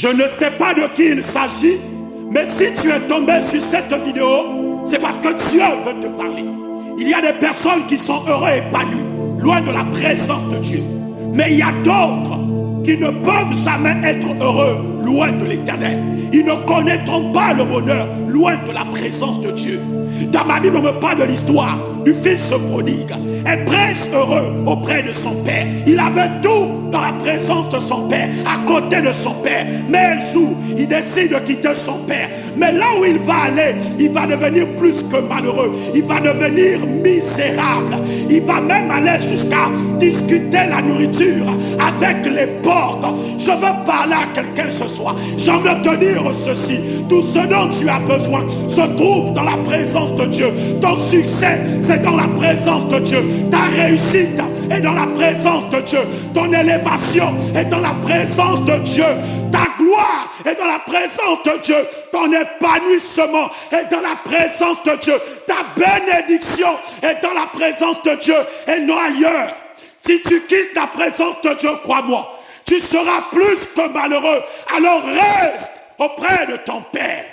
Je ne sais pas de qui il s'agit, mais si tu es tombé sur cette vidéo, c'est parce que Dieu veut te parler. Il y a des personnes qui sont heureuses et épanouies, loin de la présence de Dieu. Mais il y a d'autres qui ne peuvent jamais être heureux, loin de l'Éternel. Ils ne connaîtront pas le bonheur, loin de la présence de Dieu. Dans ma Bible, on me parle de l'histoire du fils prodigue. Un prince heureux auprès de son père. Il avait tout dans la présence de son père, à côté de son père. Mais un jour, il décide de quitter son père. Mais là où il va aller, il va devenir plus que malheureux. Il va devenir misérable. Il va même aller jusqu'à discuter la nourriture avec les porcs. Je veux parler à quelqu'un ce soir. J'aimerais te dire ceci. Tout ce dont tu as besoin se trouve dans la présence de Dieu. Ton succès, c'est dans la présence de Dieu. Ta réussite est dans la présence de Dieu. Ton élévation est dans la présence de Dieu. Ta gloire est dans la présence de Dieu. Ton épanouissement est dans la présence de Dieu. Ta bénédiction est dans la présence de Dieu et non ailleurs. Si tu quittes la présence de Dieu, crois-moi, tu seras plus que malheureux. Alors reste auprès de ton Père.